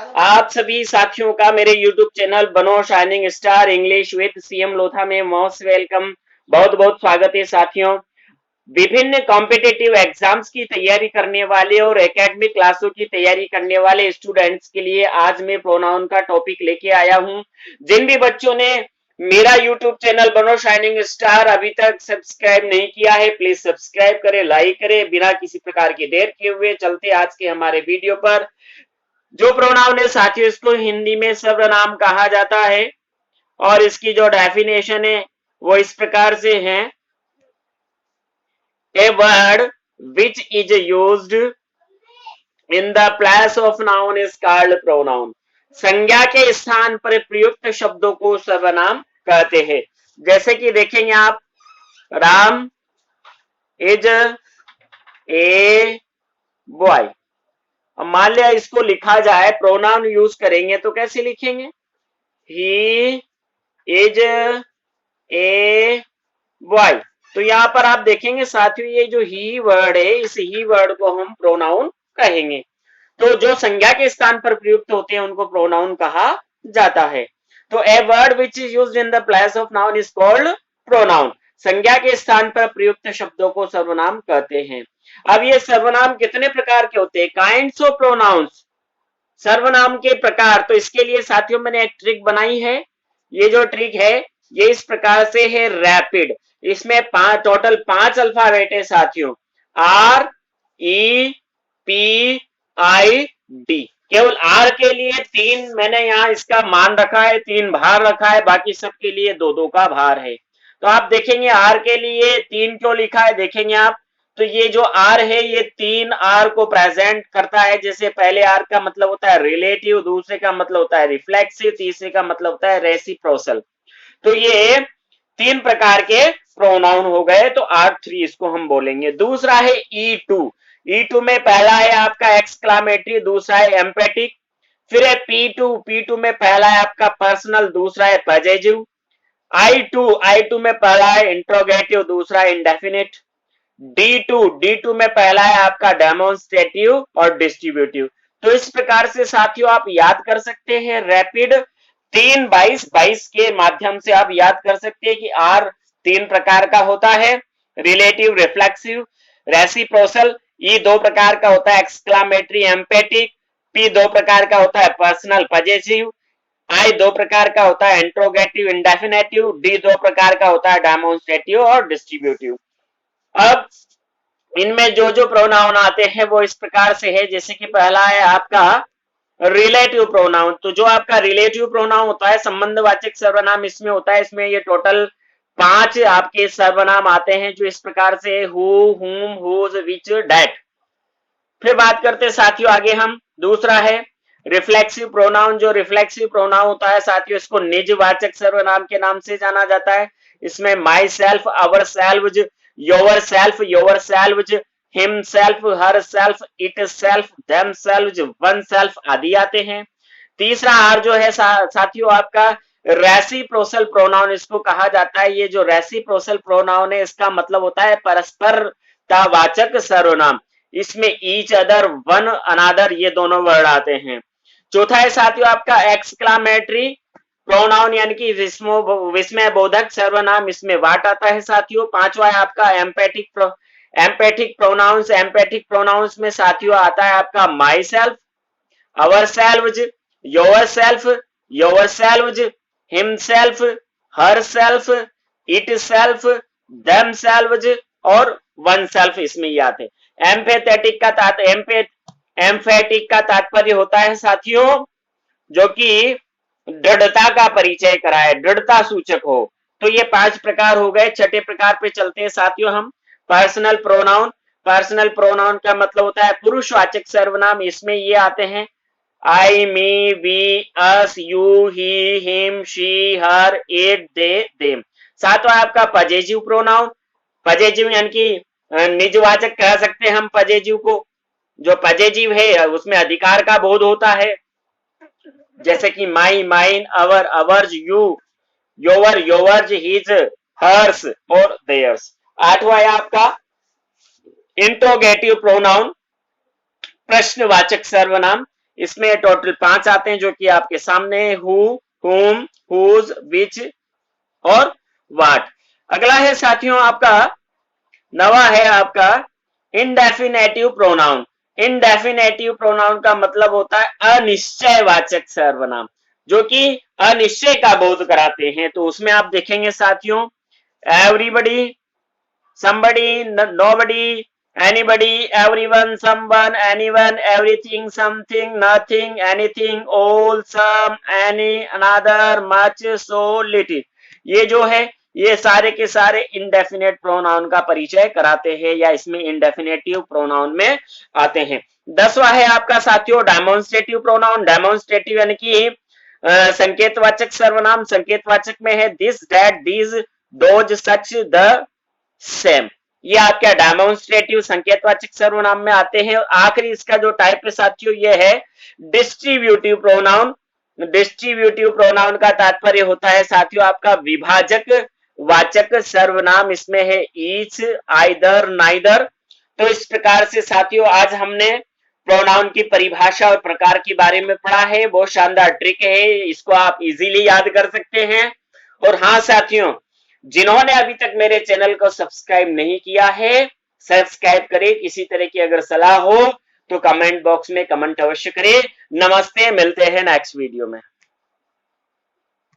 आप सभी साथियों का मेरे YouTube चैनल बनो shining star English with CM Lotha में मोस्ट वेलकम। बहुत बहुत स्वागत है साथियों। विभिन्न कॉम्पिटिटिव एग्जाम्स की तैयारी करने वाले और एकेडमिक क्लासों की तैयारी करने वाले स्टूडेंट्स के लिए आज मैं प्रोनाउन का टॉपिक लेके आया हूं। जिन भी बच्चों ने मेरा YouTube चैनल बनो शाइनिंग स्टार अभी तक सब्सक्राइब नहीं किया है, प्लीज सब्सक्राइब करें, लाइक करें। बिना किसी प्रकार की देर किए हुए चलते आज के हमारे वीडियो पर। जो प्रोनाउन है साथियों, इसको हिंदी में सर्वनाम कहा जाता है और इसकी जो डेफिनेशन है वो इस प्रकार से है। A word which is used in the place of noun is called pronoun. संज्ञा के स्थान पर प्रयुक्त शब्दों को सर्वनाम कहते हैं। जैसे कि देखेंगे आप, राम इज ए बॉय। अब मान लिया इसको लिखा जाए, प्रोनाउन यूज करेंगे तो कैसे लिखेंगे? He is a boy. तो यहां पर आप देखेंगे साथियों, ये जो ही वर्ड है, इस ही वर्ड को हम प्रोनाउन कहेंगे। तो जो संज्ञा के स्थान पर प्रयुक्त होते हैं उनको प्रोनाउन कहा जाता है। तो a word which is used in the place of noun is called pronoun. संज्ञा के स्थान पर प्रयुक्त शब्दों को सर्वनाम कहते हैं। अब ये सर्वनाम कितने प्रकार के होते हैं? काइंड्स ऑफ प्रोनाउंस, सर्वनाम के प्रकार। तो इसके लिए साथियों मैंने एक ट्रिक बनाई है। ये जो ट्रिक है ये इस प्रकार से है, रैपिड। इसमें टोटल 5 अल्फाबेट है साथियों, R E P I D. केवल आर के लिए 3 मैंने यहाँ इसका मान रखा है, 3 भार रखा है, बाकी सबके लिए 2-2 का भार है। तो आप देखेंगे आर के लिए 3 क्यों लिखा है, देखेंगे आप। तो ये जो आर है ये 3 आर को प्रेजेंट करता है। जैसे पहले आर का मतलब होता है रिलेटिव, दूसरे का मतलब होता है रिफ्लेक्सिव, तीसरे का मतलब होता है रेसिप्रोकल। तो ये 3 प्रकार के प्रोनाउन हो गए, तो R3 इसको हम बोलेंगे। दूसरा है E2। E2 में पहला है आपका एक्सक्लामेटरी, दूसरा है एम्पेटिक। फिर है P2 में पहला है आपका पर्सनल, दूसरा है पजेसिव। I2 में पहला है इंट्रोगेटिव, दूसरा है इंडेफिनिट। D2 में पहला है आपका डेमोन्स्ट्रेटिव और डिस्ट्रीब्यूटिव। तो इस प्रकार से साथियों आप याद कर सकते हैं, रैपिड 3-22-22 के माध्यम से आप याद कर सकते हैं कि आर 3 प्रकार का होता है, रिलेटिव, रिफ्लेक्सिव, रेसिप्रोकल। ई 2 प्रकार का होता है, एक्सक्लामेटरी, एम्पेटिक। पी 2 प्रकार का होता है, पर्सनल, पजेसिव। आई 2 प्रकार का होता है, इंट्रोगेटिव, इंडेफिनेटिव। डी 2 प्रकार का होता है, डेमोन्स्ट्रेटिव और डिस्ट्रीब्यूटिव। अब इनमें जो जो प्रोनाउन आते हैं वो इस प्रकार से है। जैसे कि पहला है आपका रिलेटिव प्रोनाउन। तो जो आपका रिलेटिव प्रोनाउन होता है, संबंधवाचक सर्वनाम इसमें होता है। इसमें ये टोटल 5 आपके सर्वनाम आते हैं जो इस प्रकार से, हु, हुम, हुज, विच, डैट। फिर बात करते हैं साथियों आगे हम। दूसरा है रिफ्लेक्सिव प्रोनाउन। जो रिफ्लेक्सिव प्रोनाउन होता है साथियों, इसको निजवाचक सर्वनाम के नाम से जाना जाता है। इसमें my self, our selves, your self, your selves, himself, her self, it self, them selves, one self आदि आते हैं। तीसरा आर जो है साथियों आपका रेसिप्रोकल प्रोनाउन इसको कहा जाता है। ये जो रेसिप्रोकल प्रोनाउन है इसका मतलब होता है परस्परतावाचक सर्वनाम। इसमें ईच अदर, वन अनदर, ये दोनों वर्ड आते हैं। चौथा है साथियों आपका एक्सक्लामेटरी प्रोनाउन यानी कि विस्मय बोधक सर्वनाम, इसमें वाट आता है साथियों। पांचवा है आपका एम्पेटिक प्रोनाउंस। एम्पेटिक प्रोनाउंस में साथियों आता है आपका my self, our selves, your self, your selves, himself, her self, it self, them selves और वन सेल्फ इसमें ही आते। एम्फेटिक का तात्पर्य होता है साथियों जो कि दृढ़ता का परिचय कराए, दृढ़ता सूचक हो। तो ये 5 प्रकार हो गए। छठे प्रकार पे चलते हैं साथियों हम, पर्सनल प्रोनाउन। पर्सनल प्रोनाउन का मतलब होता है पुरुषवाचक सर्वनाम। इसमें ये आते हैं I, me, we, us, you, he, him, she, her, it, they, them. सातवां आपका पजेसिव प्रोनाउन। पजेसिव यानी कि निजवाचक कह सकते हैं हम पजेसिव को। जो पजेसिव है उसमें अधिकार का बोध होता है, जैसे कि my, mine, our, ours, you, your, yours, his, hers और देयर्स। आठवां है आपका इंट्रोगेटिव प्रोनाउन, प्रश्नवाचक सर्वनाम। इसमें टोटल 5 आते हैं जो कि आपके सामने है, हु, हुम, हुज, विच और वाट। अगला है साथियों आपका नवा है आपका इंडेफिनेटिव प्रोनाउन। इंडेफिनेटिव प्रोनाउन का मतलब होता है अनिश्चयवाचक सर्वनाम, जो कि अनिश्चय का बोध कराते हैं। तो उसमें आप देखेंगे साथियों everybody, somebody, nobody, anybody, everyone, someone, anyone, everything, something, nothing, anything, all, some, any, another, much, so, little। ये जो है ये सारे के सारे इंडेफिनेट प्रोनाउन का परिचय कराते हैं या इसमें इंडेफिनेटिव प्रोनाउन में आते हैं। 10वां है आपका साथियों डेमोन्स्ट्रेटिव प्रोनाउन। डेमोन्स्ट्रेटिव यानी कि संकेतवाचक सर्वनाम। संकेतवाचक में है this, that, these, those, such, the, same. ये आपका डेमोन्स्ट्रेटिव संकेतवाचक सर्वनाम में आते हैं। आखिरी इसका जो टाइप है साथियों ये है डिस्ट्रीब्यूटिव प्रोनाउन। डिस्ट्रीब्यूटिव प्रोनाउन का तात्पर्य होता है साथियों आपका विभाजक वाचक सर्वनाम। इसमें है ईच, आइदर, नाइदर। तो इस प्रकार से साथियों आज हमने प्रोनाउन की परिभाषा और प्रकार के बारे में पढ़ा है। बहुत शानदार ट्रिक है, इसको आप इजीली याद कर सकते हैं। और हाँ साथियों, जिन्होंने अभी तक मेरे चैनल को सब्सक्राइब नहीं किया है सब्सक्राइब करें। किसी तरह की अगर सलाह हो तो कमेंट बॉक्स में कमेंट अवश्य करें। नमस्ते, मिलते हैं नेक्स्ट वीडियो में।